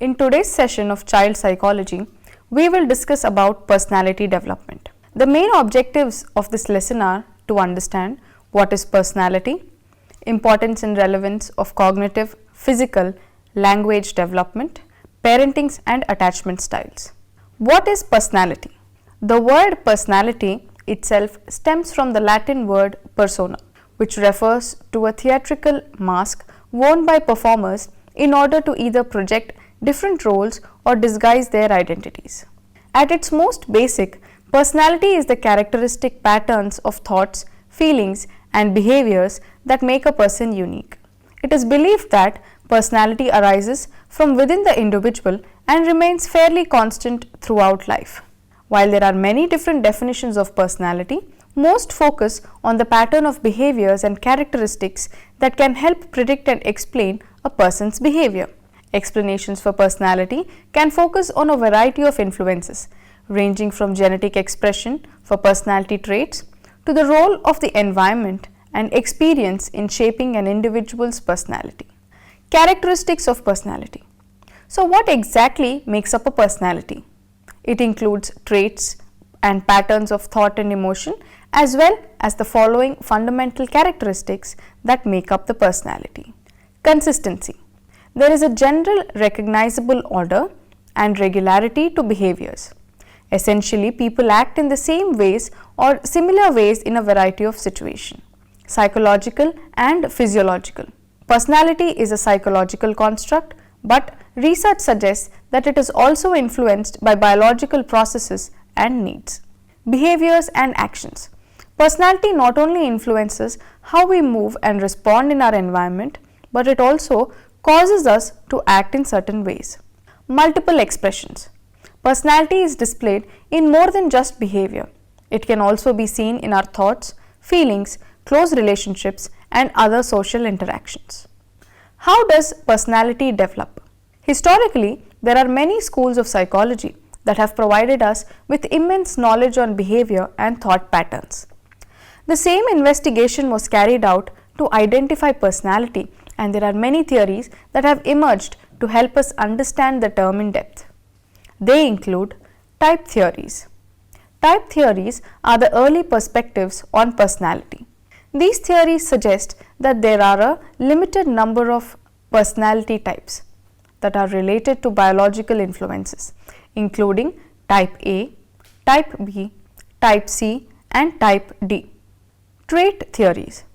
In today's session of child psychology, we will discuss about personality development. The main objectives of this lesson are to understand what is personality, importance and relevance of cognitive, physical, language development, parenting and attachment styles. What is personality? The word personality itself stems from the Latin word persona, which refers to a theatrical mask worn by performers in order to either project different roles or disguise their identities. At its most basic, personality is the characteristic patterns of thoughts, feelings, and behaviors that make a person unique. It is believed that personality arises from within the individual and remains fairly constant throughout life. While there are many different definitions of personality, most focus on the pattern of behaviors and characteristics that can help predict and explain a person's behavior. Explanations for personality can focus on a variety of influences, ranging from genetic expression for personality traits to the role of the environment and experience in shaping an individual's personality. Characteristics of personality. So, what exactly makes up a personality? It includes traits and patterns of thought and emotion, as well as the following fundamental characteristics that make up the personality. Consistency. There is a general recognizable order and regularity to behaviors. Essentially, people act in the same ways or similar ways in a variety of situations. Psychological and physiological. Personality is a psychological construct, but research suggests that it is also influenced by biological processes and needs. Behaviors and actions. Personality not only influences how we move and respond in our environment, but it also causes us to act in certain ways. Multiple expressions. Personality is displayed in more than just behavior. It can also be seen in our thoughts, feelings, close relationships, and other social interactions. How does personality develop? Historically, there are many schools of psychology that have provided us with immense knowledge on behavior and thought patterns. The same investigation was carried out to identify personality, and there are many theories that have emerged to help us understand the term in depth. They include type theories. Type theories are the early perspectives on personality. These theories suggest that there are a limited number of personality types that are related to biological influences, including type A, type B, type C, and type D. Trait theories.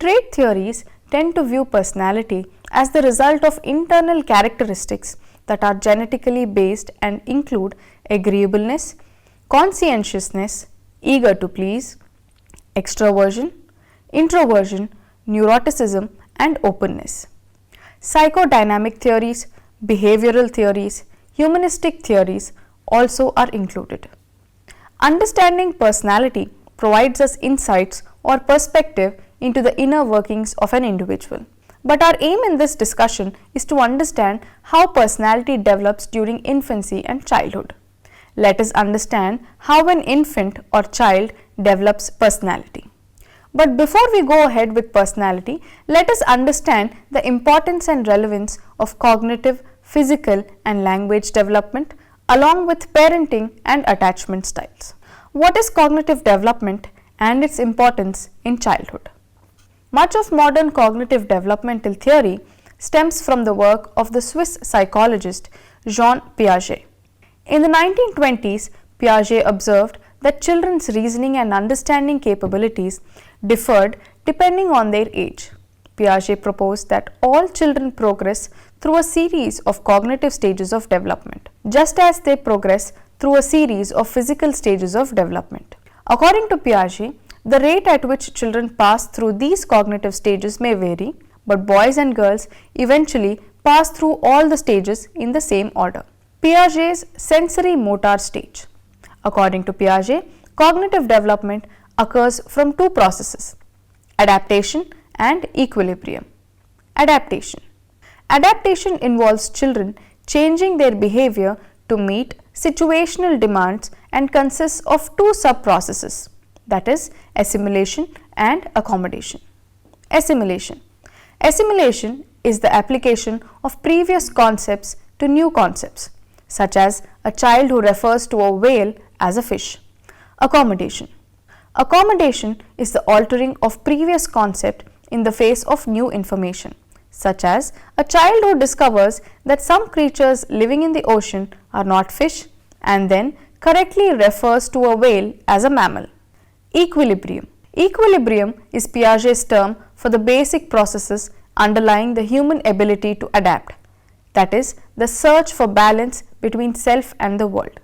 Trait theories tend to view personality as the result of internal characteristics that are genetically based and include agreeableness, conscientiousness, eager to please, extroversion, introversion, neuroticism, and openness. Psychodynamic theories, behavioral theories, humanistic theories also are included. Understanding personality provides us insights or perspective into the inner workings of an individual. But our aim in this discussion is to understand how personality develops during infancy and childhood. Let us understand how an infant or child develops personality. But before we go ahead with personality, let us understand the importance and relevance of cognitive, physical, and language development along with parenting and attachment styles. What is cognitive development and its importance in childhood? Much of modern cognitive developmental theory stems from the work of the Swiss psychologist Jean Piaget. In the 1920s, Piaget observed that children's reasoning and understanding capabilities differed depending on their age. Piaget proposed that all children progress through a series of cognitive stages of development, just as they progress through a series of physical stages of development. According to Piaget, the rate at which children pass through these cognitive stages may vary, but boys and girls eventually pass through all the stages in the same order. Piaget's sensory motor stage. According to Piaget, cognitive development occurs from two processes: adaptation and equilibrium. Adaptation. Adaptation involves children changing their behavior to meet situational demands and consists of two sub-processes, that is assimilation and accommodation. Assimilation. Assimilation is the application of previous concepts, to new concepts, such as a child who refers to a whale as a fish. Accommodation. Accommodation is the altering of previous concept in the face of new information, such as a child who discovers that some creatures living in the ocean are not fish and then correctly refers to a whale as a mammal. Equilibrium. Equilibrium is Piaget's term for the basic processes underlying the human ability to adapt, that is, the search for balance between self and the world.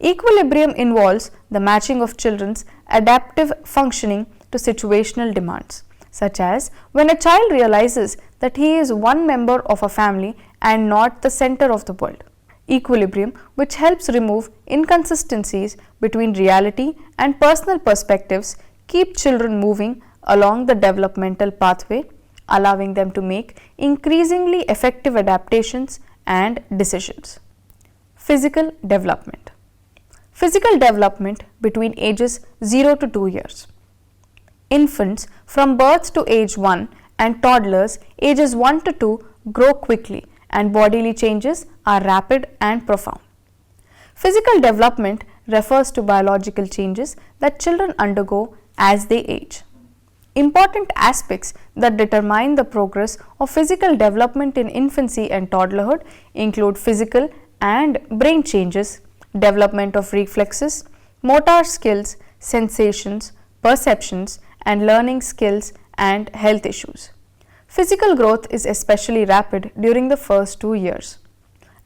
Equilibrium involves the matching of children's adaptive functioning to situational demands, such as when a child realizes that he is one member of a family and not the center of the world. Equilibrium, which helps remove inconsistencies between reality and personal perspectives, keep children moving along the developmental pathway, allowing them to make increasingly effective adaptations and decisions. Physical development. Physical development between ages 0 to 2 years. Infants from birth to age 1 and toddlers ages 1 to 2 grow quickly and bodily changes are rapid and profound. Physical development refers to biological changes that children undergo as they age. Important aspects that determine the progress of physical development in infancy and toddlerhood include physical and brain changes, development of reflexes, motor skills, sensations, perceptions, and learning skills and health issues. Physical growth is especially rapid during the first 2 years.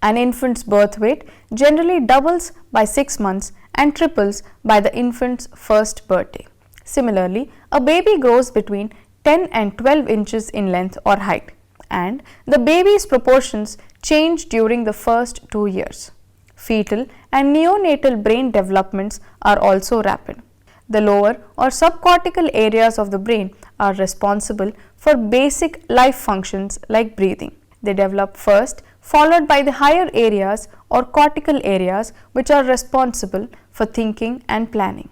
An infant's birth weight generally doubles by 6 months and triples by the infant's first birthday. Similarly, a baby grows between 10 and 12 inches in length or height, and the baby's proportions change during the first 2 years. Fetal and neonatal brain developments are also rapid. The lower or subcortical areas of the brain are responsible for basic life functions like breathing. They develop first, followed by the higher areas or cortical areas which are responsible for thinking and planning.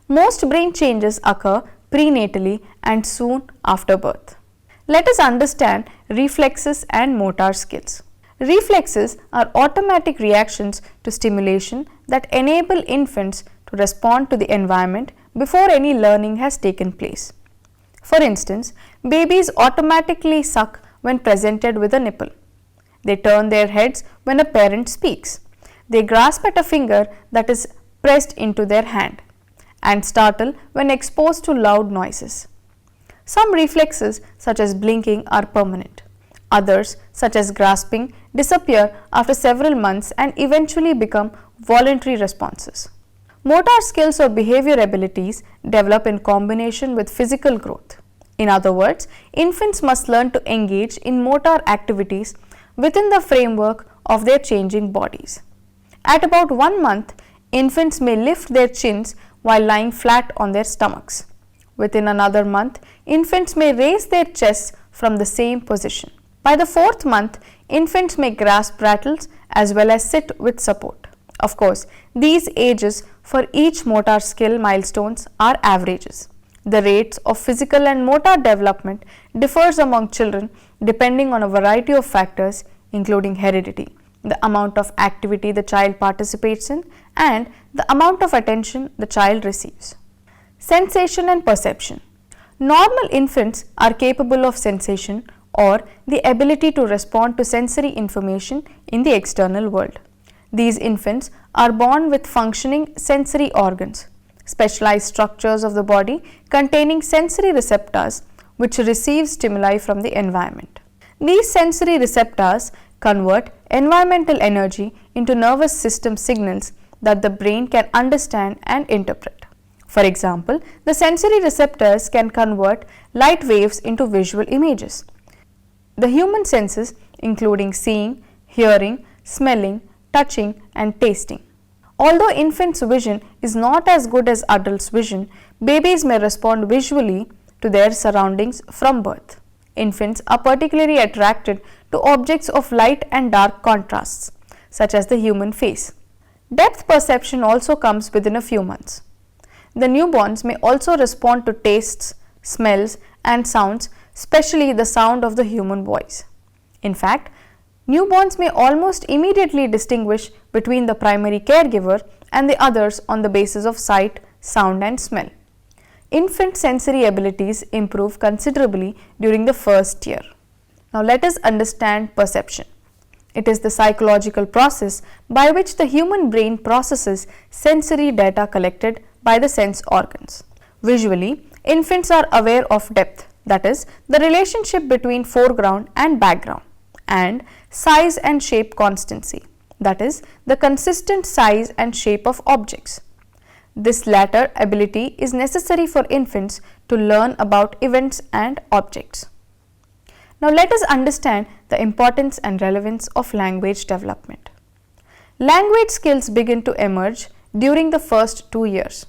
Most brain changes occur prenatally and soon after birth. Let us understand reflexes and motor skills. Reflexes are automatic reactions to stimulation that enable infants to respond to the environment before any learning has taken place. For instance, babies automatically suck when presented with a nipple. They turn their heads when a parent speaks. They grasp at a finger that is pressed into their hand and startle when exposed to loud noises. Some reflexes, such as blinking, are permanent. Others, such as grasping, disappear after several months and eventually become voluntary responses. Motor skills or behavior abilities develop in combination with physical growth. In other words, infants must learn to engage in motor activities within the framework of their changing bodies. At about 1 month, infants may lift their chins while lying flat on their stomachs. Within another month, infants may raise their chests from the same position. By the 4th month, infants may grasp rattles as well as sit with support. Of course, these ages for each motor skill milestones are averages. The rates of physical and motor development differs among children depending on a variety of factors including heredity, the amount of activity the child participates in, and the amount of attention the child receives. Sensation and perception. Normal infants are capable of sensation or the ability to respond to sensory information in the external world. These infants are born with functioning sensory organs, specialized structures of the body containing sensory receptors which receive stimuli from the environment. These sensory receptors convert environmental energy into nervous system signals that the brain can understand and interpret. For example, the sensory receptors can convert light waves into visual images. The human senses, including seeing, hearing, smelling, touching, and tasting. Although infants' vision is not as good as adults' vision, babies may respond visually to their surroundings from birth. Infants are particularly attracted to objects of light and dark contrasts, such as the human face. Depth perception also comes within a few months. The newborns may also respond to tastes, smells, and sounds, especially the sound of the human voice. In fact, Newborns may almost immediately distinguish between the primary caregiver and the others on the basis of sight, sound and smell. Infant sensory abilities improve considerably during the first year. Now let us understand perception. It is the psychological process by which the human brain processes sensory data collected by the sense organs. Visually, infants are aware of depth, that is, the relationship between foreground and background, and size and shape constancy, that is, the consistent size and shape of objects. This latter ability is necessary for infants to learn about events and objects. Now let us understand the importance and relevance of language development. Language skills begin to emerge during the first 2 years.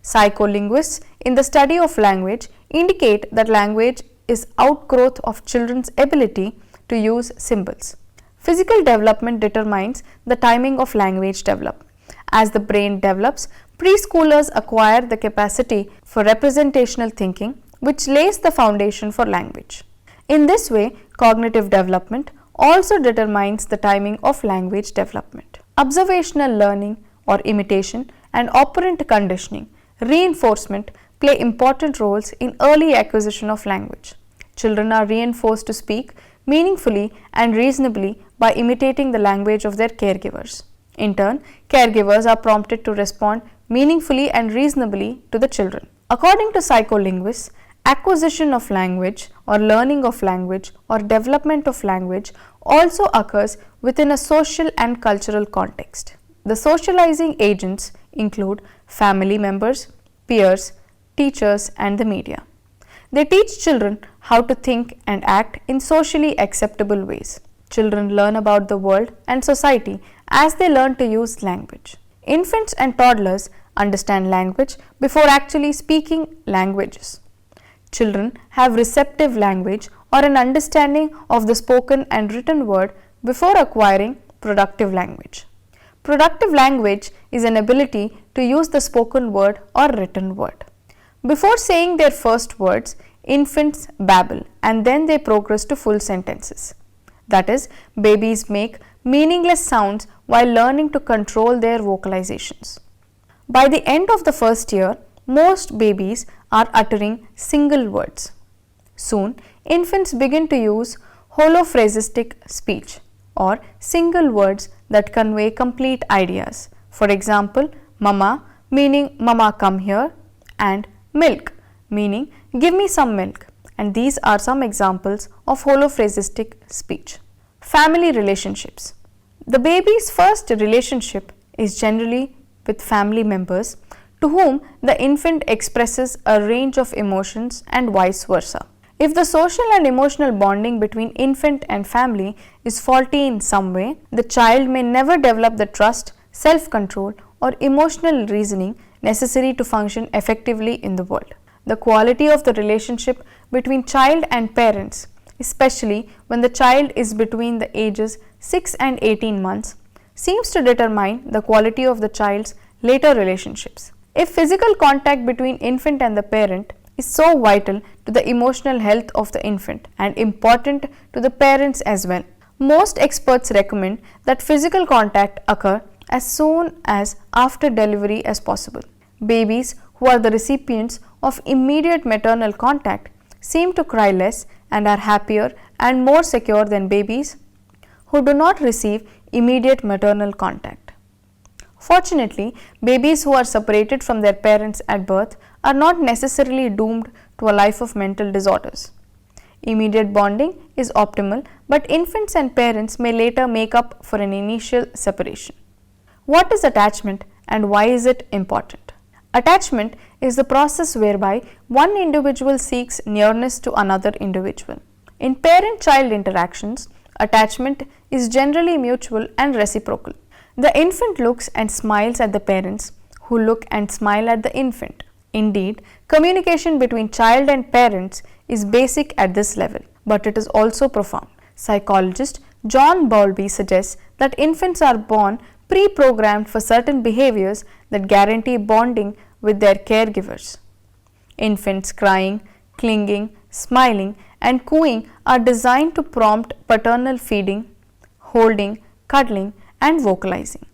Psycholinguists in the study of language indicate that language is outgrowth of children's ability to use symbols. Physical development determines the timing of language development. As the brain develops, preschoolers acquire the capacity for representational thinking, which lays the foundation for language. In this way, cognitive development also determines the timing of language development. Observational learning or imitation and operant conditioning, reinforcement play important roles in early acquisition of language. Children are reinforced to speak meaningfully and reasonably by imitating the language of their caregivers. In turn, caregivers are prompted to respond meaningfully and reasonably to the children. According to psycholinguists, acquisition of language or learning of language or development of language also occurs within a social and cultural context. The socializing agents include family members, peers, teachers and the media. They teach children how to think and act in socially acceptable ways. Children learn about the world and society as they learn to use language. Infants and toddlers understand language before actually speaking languages. Children have receptive language or an understanding of the spoken and written word before acquiring productive language. Productive language is an ability to use the spoken word or written word. Before saying their first words, infants babble and then they progress to full sentences. That is, babies make meaningless sounds while learning to control their vocalizations. By the end of the first year, most babies are uttering single words. Soon, infants begin to use holophrasistic speech or single words that convey complete ideas. For example, mama meaning mama come here and milk meaning give me some milk, and these are some examples of holophrasistic speech. Family relationships. The baby's first relationship is generally with family members to whom the infant expresses a range of emotions and vice versa. If the social and emotional bonding between infant and family is faulty in some way, the child may never develop the trust, self-control or emotional reasoning necessary to function effectively in the world. The quality of the relationship between child and parents, especially when the child is between the ages 6 and 18 months, seems to determine the quality of the child's later relationships. If physical contact between infant and the parent is so vital to the emotional health of the infant and important to the parents as well, most experts recommend that physical contact occur as soon as after delivery as possible. Babies who are the recipients of immediate maternal contact seem to cry less and are happier and more secure than babies who do not receive immediate maternal contact. Fortunately, babies who are separated from their parents at birth are not necessarily doomed to a life of mental disorders. Immediate bonding is optimal, but infants and parents may later make up for an initial separation. What is attachment and why is it important? Attachment is the process whereby one individual seeks nearness to another individual. In parent-child interactions, attachment is generally mutual and reciprocal. The infant looks and smiles at the parents, who look and smile at the infant. Indeed, communication between child and parents is basic at this level, but it is also profound. Psychologist John Bowlby suggests that infants are born pre-programmed for certain behaviors that guarantee bonding with their caregivers. Infants crying, clinging, smiling and cooing are designed to prompt paternal feeding, holding, cuddling, and vocalizing.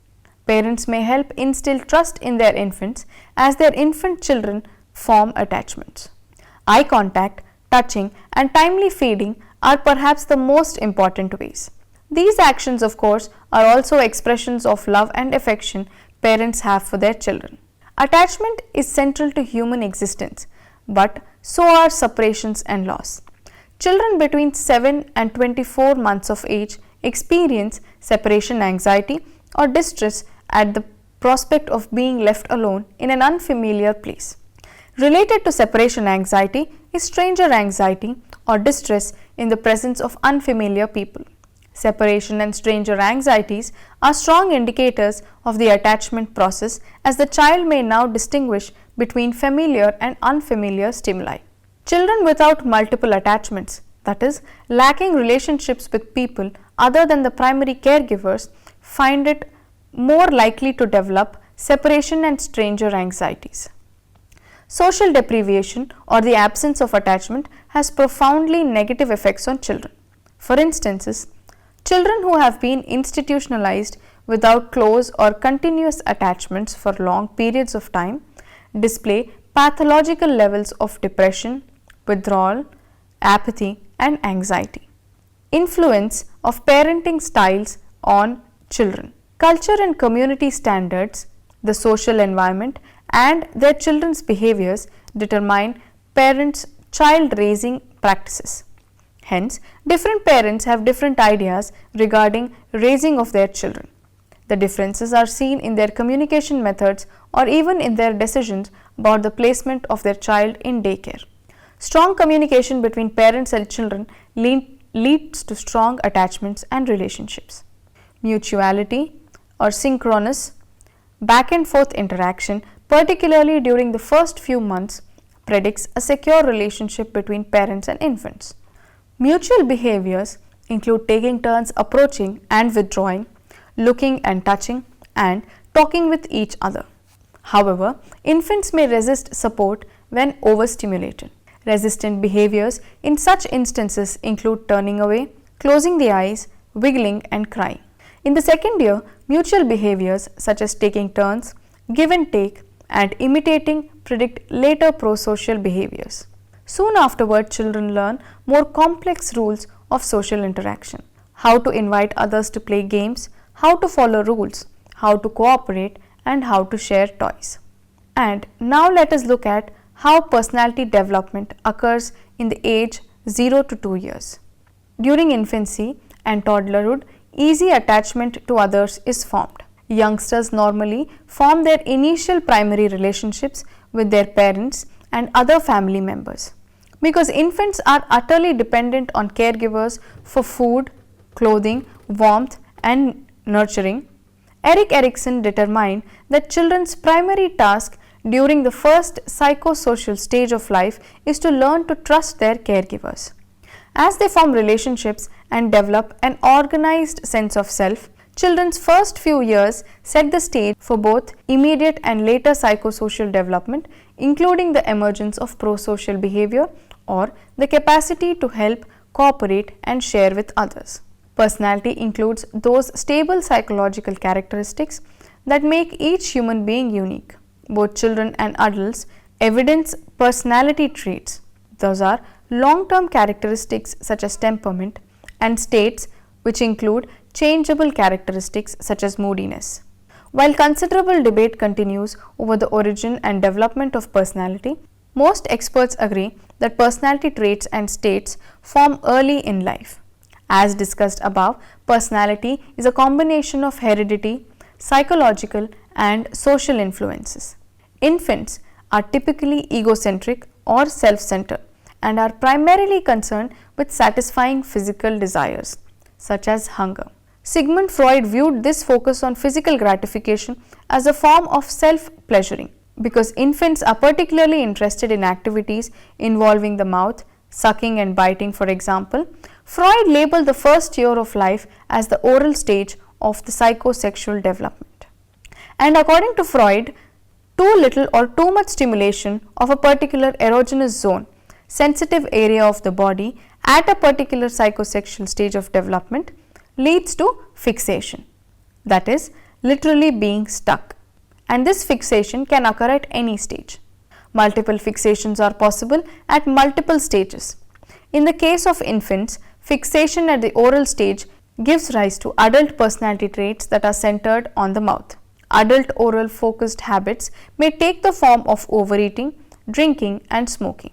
Parents may help instill trust in their infants as their infant children form attachments. Eye contact, touching, and timely feeding are perhaps the most important ways. These actions, of course, are also expressions of love and affection parents have for their children. Attachment is central to human existence, but so are separations and loss. Children between 7 and 24 months of age experience separation anxiety or distress at the prospect of being left alone in an unfamiliar place. Related to separation anxiety is stranger anxiety or distress in the presence of unfamiliar people. Separation and stranger anxieties are strong indicators of the attachment process, as the child may now distinguish between familiar and unfamiliar stimuli. Children without multiple attachments, that is, lacking relationships with people other than the primary caregivers, find it more likely to develop separation and stranger anxieties. Social deprivation or the absence of attachment has profoundly negative effects on children. For instance, children who have been institutionalized without close or continuous attachments for long periods of time display pathological levels of depression, withdrawal, apathy, and anxiety. Influence of parenting styles on children. Culture and community standards, the social environment, and their children's behaviors determine parents' child raising practices. Hence, different parents have different ideas regarding raising of their children. The differences are seen in their communication methods or even in their decisions about the placement of their child in daycare. Strong communication between parents and children leads to strong attachments and relationships. Mutuality or synchronous back and forth interaction, particularly during the first few months, predicts a secure relationship between parents and infants. Mutual behaviors include taking turns approaching and withdrawing, looking and touching, and talking with each other. However, infants may resist support when overstimulated. Resistant behaviors in such instances include turning away, closing the eyes, wiggling, and crying. In the second year, mutual behaviors such as taking turns, give and take, and imitating predict later prosocial behaviors. Soon afterward, children learn more complex rules of social interaction: how to invite others to play games, how to follow rules, how to cooperate, and how to share toys. And now let us look at how personality development occurs in the age 0 to 2 years. During infancy and toddlerhood, easy attachment to others is formed. Youngsters normally form their initial primary relationships with their parents and other family members. Because infants are utterly dependent on caregivers for food, clothing, warmth, and nurturing, Erik Erikson determined that children's primary task during the first psychosocial stage of life is to learn to trust their caregivers. As they form relationships and develop an organized sense of self, children's first few years set the stage for both immediate and later psychosocial development, including the emergence of prosocial behavior or the capacity to help, cooperate, and share with others. Personality includes those stable psychological characteristics that make each human being unique. Both children and adults evidence personality traits. Those are long-term characteristics such as temperament, and states which include changeable characteristics such as moodiness. While considerable debate continues over the origin and development of personality, most experts agree that personality traits and states form early in life. As discussed above, personality is a combination of heredity, psychological, and social influences. Infants are typically egocentric or self-centered and are primarily concerned with satisfying physical desires, such as hunger. Sigmund Freud viewed this focus on physical gratification as a form of self-pleasuring. Because infants are particularly interested in activities involving the mouth, sucking and biting for example, Freud labeled the first year of life as the oral stage of the psychosexual development. And according to Freud, too little or too much stimulation of a particular erogenous zone, sensitive area of the body at a particular psychosexual stage of development leads to fixation, that is, literally being stuck. And this fixation can occur at any stage. Multiple fixations are possible at multiple stages. In the case of infants, fixation at the oral stage gives rise to adult personality traits that are centered on the mouth. Adult oral focused habits may take the form of overeating, drinking, and smoking.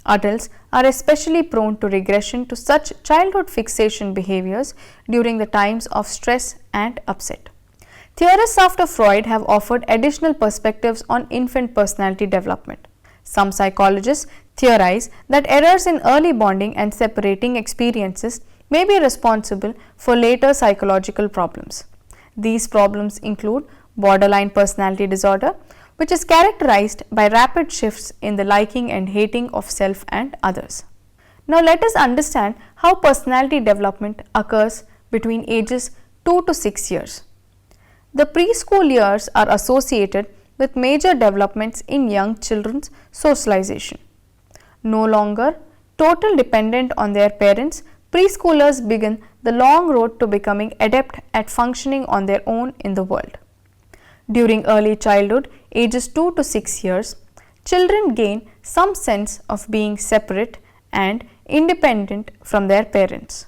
Adults are especially prone to regression to such childhood fixation behaviors during the times of stress and upset. Theorists after Freud have offered additional perspectives on infant personality development. Some psychologists theorize that errors in early bonding and separating experiences may be responsible for later psychological problems. These problems include borderline personality disorder, which is characterized by rapid shifts in the liking and hating of self and others. Now let us understand how personality development occurs between ages 2 to 6 years. The preschool years are associated with major developments in young children's socialization. No longer total dependent on their parents, preschoolers begin the long road to becoming adept at functioning on their own in the world. During early childhood, ages 2 to 6 years, children gain some sense of being separate and independent from their parents.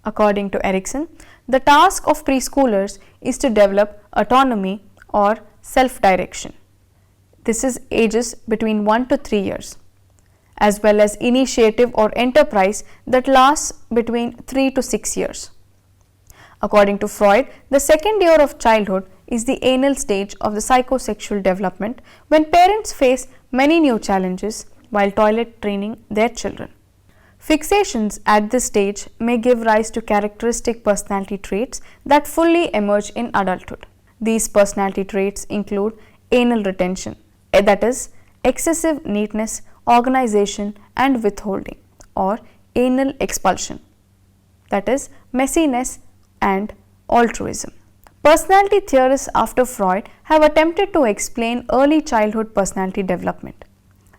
According to Erikson, the task of preschoolers is to develop autonomy or self-direction. This is ages between 1 to 3 years, as well as initiative or enterprise that lasts between 3 to 6 years. According to Freud, the second year of childhood is the anal stage of the psychosexual development, when parents face many new challenges while toilet training their children. Fixations at this stage may give rise to characteristic personality traits that fully emerge in adulthood. These personality traits include anal retention, that is, excessive neatness, organization and withholding, or anal expulsion, that is, messiness and altruism. Personality theorists after Freud have attempted to explain early childhood personality development.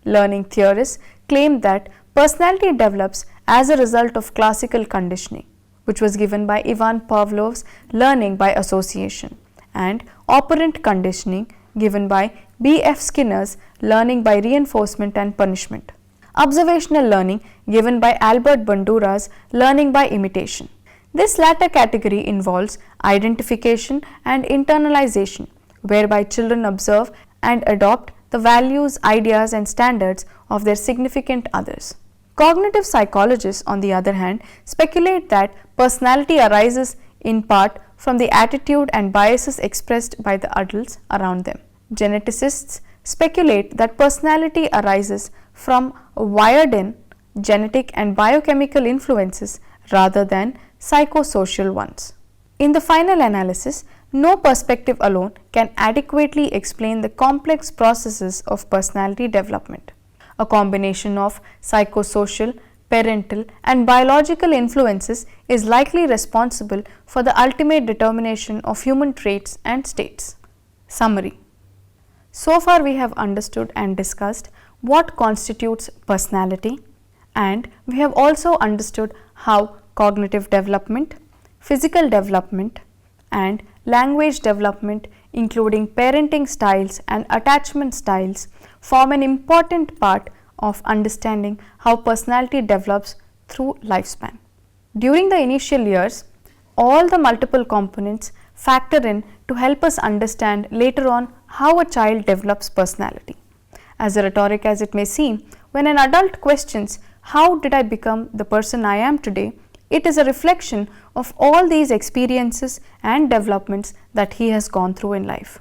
Learning theorists claim that personality develops as a result of classical conditioning, which was given by Ivan Pavlov's learning by association, and operant conditioning given by B.F. Skinner's learning by reinforcement and punishment. Observational learning given by Albert Bandura's learning by imitation. This latter category involves identification and internalization, whereby children observe and adopt the values, ideas and standards of their significant others. Cognitive psychologists, on the other hand, speculate that personality arises in part from the attitude and biases expressed by the adults around them. Geneticists speculate that personality arises from wired-in genetic and biochemical influences rather than psychosocial ones. In the final analysis, no perspective alone can adequately explain the complex processes of personality development. A combination of psychosocial, parental and biological influences is likely responsible for the ultimate determination of human traits and states. Summary. So far we have understood and discussed what constitutes personality, and we have also understood how cognitive development, physical development and language development, including parenting styles and attachment styles, form an important part of understanding how personality develops through lifespan. During the initial years, all the multiple components factor in to help us understand later on how a child develops personality. As rhetoric as it may seem, when an adult questions, "How did I become the person I am today?" it is a reflection of all these experiences and developments that he has gone through in life.